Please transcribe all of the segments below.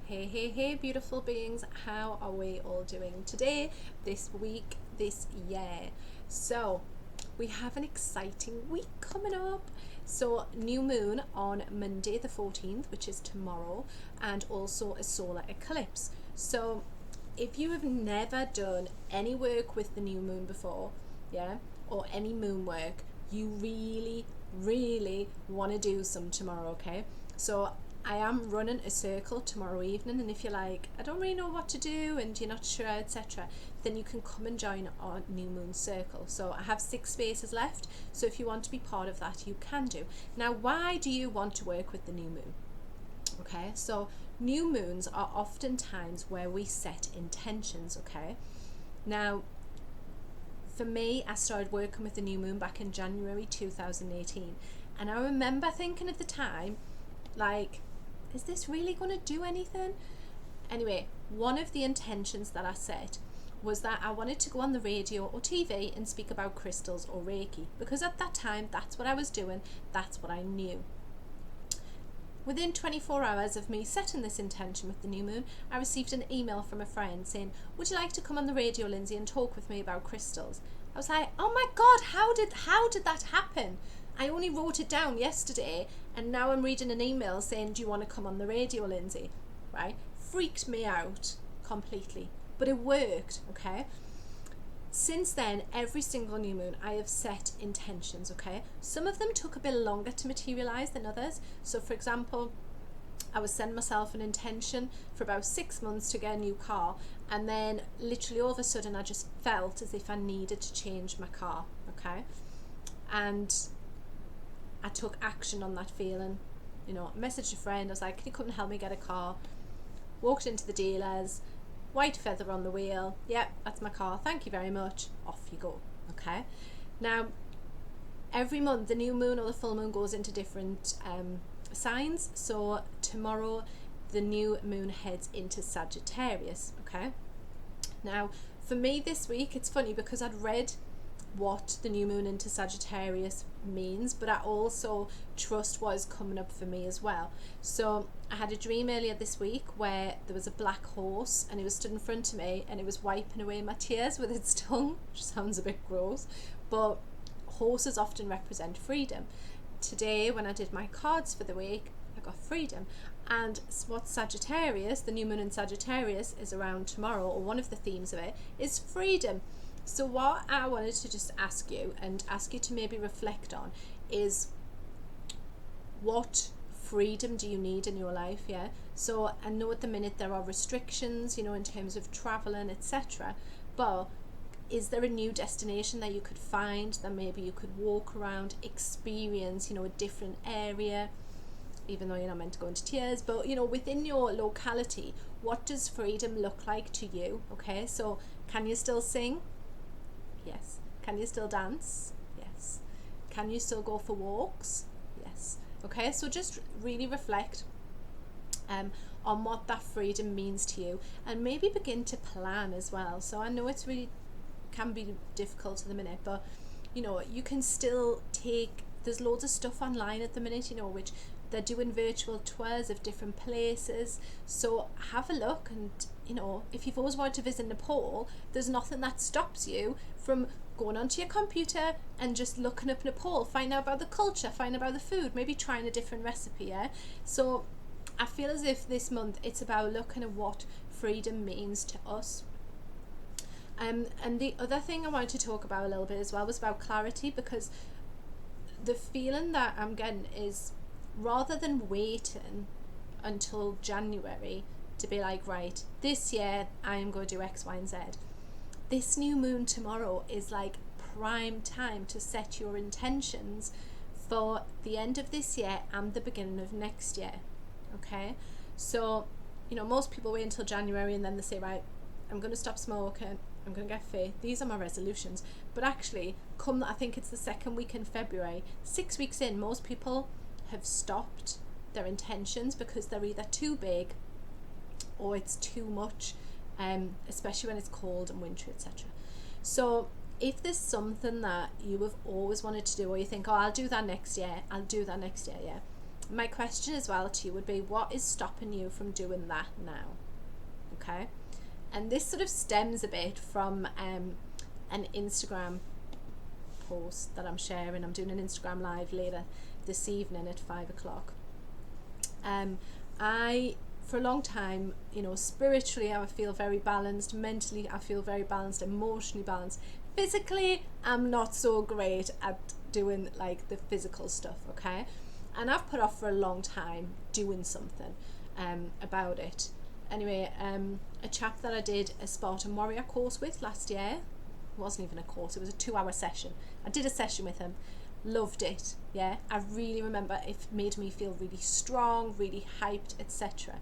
Hey, beautiful beings. How are we all doing today, this week, this year? So, we have an exciting week coming up. So, new moon on Monday the 14th, which is tomorrow, and also a solar eclipse. So, if you have never done any work with the new moon before, or any moon work, you really want to do some tomorrow, okay? So, I am running a circle tomorrow evening, and if you're like, I don't really know what to do and you're not sure, etc., then you can come and join our new moon circle. So I have 6 spaces left, so if you want to be part of that, you can do. Now, why do you want to work with the new moon? Okay, so new moons are often times where we set intentions, okay? Now, for me, I started working with the new moon back in January 2018, and I remember thinking at the time, like, is this really going to do anything? Anyway, one of the intentions that I set was that I wanted to go on the radio or TV and speak about crystals or Reiki, because at that time, that's what I was doing, that's what I knew. Within 24 hours of me setting this intention with the new moon, I received an email from a friend saying, would you like to come on the radio, Lindsay, and talk with me about crystals? I was like, oh my God, how did that happen? I only wrote it down yesterday, and now I'm reading an email saying, do you want to come on the radio, Lindsay? Right? Freaked me out completely. But it worked, okay? Since then, every single new moon, I have set intentions, okay? Some of them took a bit longer to materialize than others. So, for example, I was setting myself an intention for about 6 months to get a new car, and then literally all of a sudden I just felt as if I needed to change my car, okay? And I took action on that feeling. You know, messaged a friend, I was like, can you come and help me get a car? Walked into the dealers, white feather on the wheel, yep, that's my car, thank you very much, off you go, okay? Now, every month the new moon or the full moon goes into different signs. So tomorrow the new moon heads into Sagittarius, okay? Now, for me this week, it's funny because I'd read what the new moon into Sagittarius means, but I also trust what is coming up for me as well. So I had a dream earlier this week where there was a black horse and it was stood in front of me and it was wiping away my tears with its tongue, which sounds a bit gross, but horses often represent freedom. Today, when I did my cards for the week, I got freedom. And what Sagittarius, the new moon in Sagittarius, is around tomorrow, or one of the themes of it, is freedom. So what I wanted to just ask you to maybe reflect on is, what freedom do you need in your life? Yeah. So I know at the minute there are restrictions, in terms of traveling, etc. But is there a new destination that you could find, that maybe you could walk around, experience, a different area, even though you're not meant to go into tears, but within your locality, what does freedom look like to you? Okay, so can you still sing? Yes. Can you still dance? Yes. Can you still go for walks? Yes. Okay, so just really reflect on what that freedom means to you, and maybe begin to plan as well. So I know it's really can be difficult at the minute, but you can still there's loads of stuff online at the minute, which they're doing virtual tours of different places. So have a look, and if you've always wanted to visit Nepal, there's nothing that stops you from going onto your computer and just looking up Nepal, find out about the culture, find out about the food, maybe trying a different recipe. So I feel as if this month it's about looking at what freedom means to us. And the other thing I wanted to talk about a little bit as well was about clarity, because the feeling that I'm getting is, rather than waiting until January to be like, right, this year I am going to do X, Y, and Z, this new moon tomorrow is like prime time to set your intentions for the end of this year and the beginning of next year. Okay, so most people wait until January and then they say, right, I'm going to stop smoking, I'm going to get fit, these are my resolutions. But actually, I think it's the second week in February, 6 weeks in, most people have stopped their intentions because they're either too big or it's too much, especially when it's cold and wintry, etc. So if there's something that you have always wanted to do, or you think, oh, I'll do that next year, yeah, my question as well to you would be, what is stopping you from doing that now? Okay, and this sort of stems a bit from an Instagram post that I'm sharing. I'm doing an Instagram live later this evening at 5 o'clock. I, for a long time, spiritually I feel very balanced, mentally I feel very balanced, emotionally balanced. Physically, I'm not so great at doing like the physical stuff, okay? And I've put off for a long time doing something about it. Anyway, a chap that I did a Spartan Warrior course with last year, it wasn't even a course, it was a 2-hour session. I did a session with him, loved it, yeah. I really remember it made me feel really strong, really hyped, etc.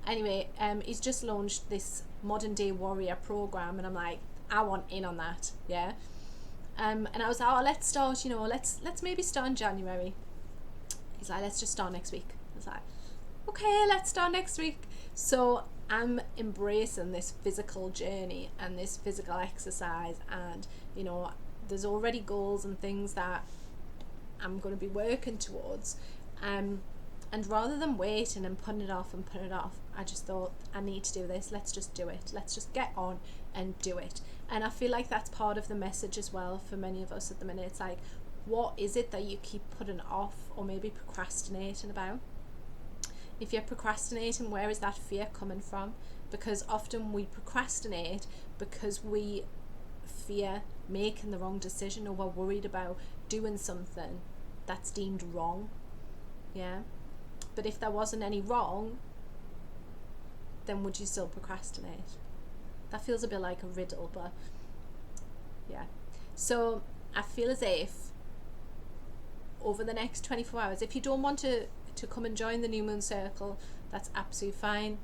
Anyway, he's just launched this modern day warrior program, and I'm like, I want in on that, yeah. And I was like, oh, let's start, let's maybe start in January. He's like, let's just start next week. I was like, okay, let's start next week. So I'm embracing this physical journey and this physical exercise, and there's already goals and things that I'm going to be working towards, and rather than waiting and putting it off, I just thought, I need to do this. Let's just do it. Let's just get on and do it. And I feel like that's part of the message as well for many of us at the minute. It's like, what is it that you keep putting off or maybe procrastinating about? If you're procrastinating, where is that fear coming from? Because often we procrastinate because we fear making the wrong decision, or we're worried about doing something that's deemed wrong. Yeah. But if there wasn't any wrong, then would you still procrastinate? That feels a bit like a riddle, but yeah. So I feel as if over the next 24 hours, if you don't want to come and join the New Moon Circle, that's absolutely fine.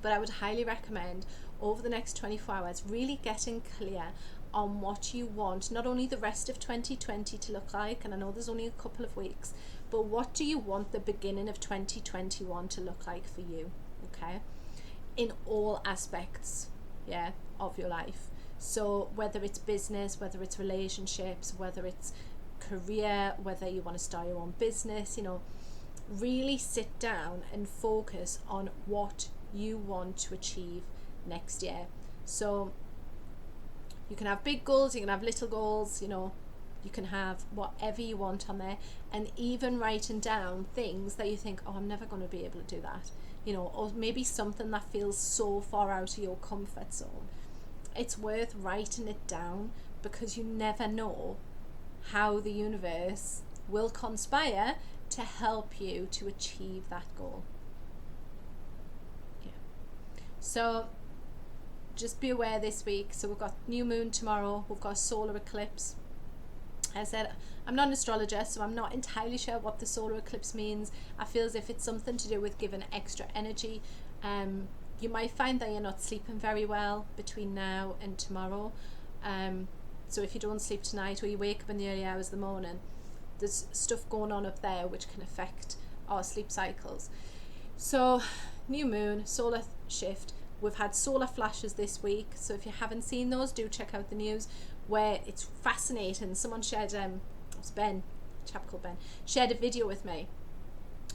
But I would highly recommend over the next 24 hours really getting clear on what you want, not only the rest of 2020 to look like, and I know there's only a couple of weeks, but what do you want the beginning of 2021 to look like for you, okay? In all aspects, yeah, of your life. So whether it's business, whether it's relationships, whether it's career, whether you want to start your own business, really sit down and focus on what you want to achieve next year. So you can have big goals, you can have little goals, you can have whatever you want on there, and even writing down things that you think, oh, I'm never going to be able to do that, or maybe something that feels so far out of your comfort zone. It's worth writing it down, because you never know how the universe will conspire to help you to achieve that goal. Yeah. So just be aware this week. So we've got new moon tomorrow, we've got a solar eclipse. As I said, I'm not an astrologer, so I'm not entirely sure what the solar eclipse means. I feel as if it's something to do with giving extra energy. You might find that you're not sleeping very well between now and tomorrow. So if you don't sleep tonight, or you wake up in the early hours of the morning, there's stuff going on up there which can affect our sleep cycles. So new moon, solar shift. We've had solar flashes this week, so if you haven't seen those, do check out the news, where it's fascinating. Someone shared, it was Ben, a chap called Ben, shared a video with me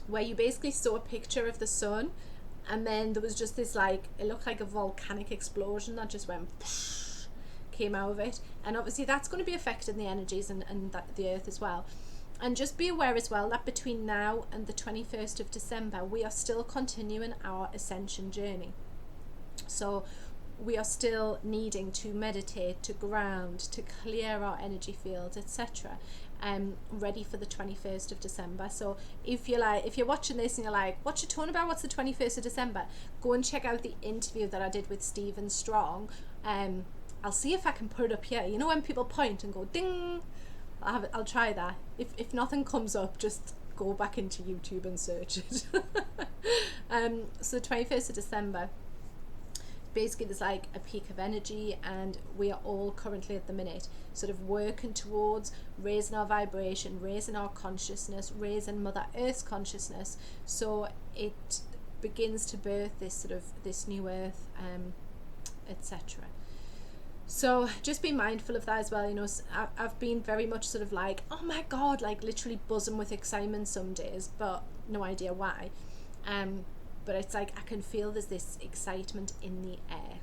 where you basically saw a picture of the sun, and then there was just this, like, it looked like a volcanic explosion that just went poosh, came out of it. And obviously that's going to be affecting the energies and the earth as well. And just be aware as well that between now and the 21st of December, we are still continuing our ascension journey. So we are still needing to meditate, to ground, to clear our energy fields, etc. Ready for the 21st of December. So if you're watching this and you're like, what's your tone about? What's the 21st of December? Go and check out the interview that I did with Stephen Strong. I'll see if I can put it up here. when people point and go ding, I'll try that. If nothing comes up, just go back into YouTube and search it. So the 21st of December, basically there's like a peak of energy, and we are all currently at the minute sort of working towards raising our vibration, raising our consciousness, raising Mother Earth's consciousness, so it begins to birth this new earth, etc. So just be mindful of that as well. You know, I've been very much sort of like, oh my God, like literally buzzing with excitement some days, but no idea why. But it's like I can feel there's this excitement in the air.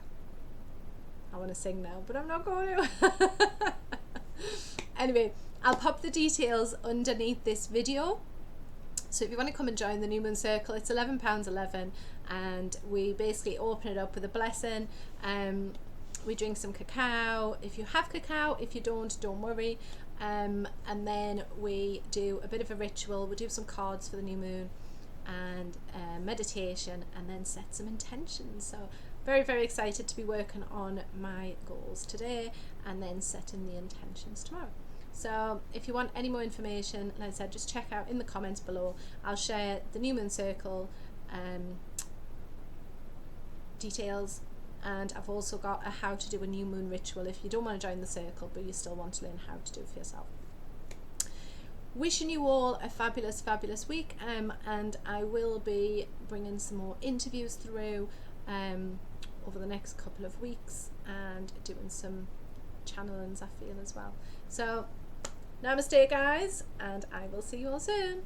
I want to sing now, but I'm not going to. Anyway, I'll pop the details underneath this video. So if you want to come and join the New Moon Circle, it's £11.11, and we basically open it up with a blessing. We drink some cacao if you have cacao. If you don't worry. And then we do a bit of a ritual. We do some cards for the new moon and meditation, and then set some intentions. So very, very excited to be working on my goals today and then setting the intentions tomorrow. So if you want any more information, like I said, just check out in the comments below. I'll share the New Moon Circle details, and I've also got a how to do a new moon ritual if you don't want to join the circle but you still want to learn how to do it for yourself. Wishing you all a fabulous, fabulous week, and I will be bringing some more interviews through over the next couple of weeks, and doing some channelings I feel as well. So namaste guys, and I will see you all soon.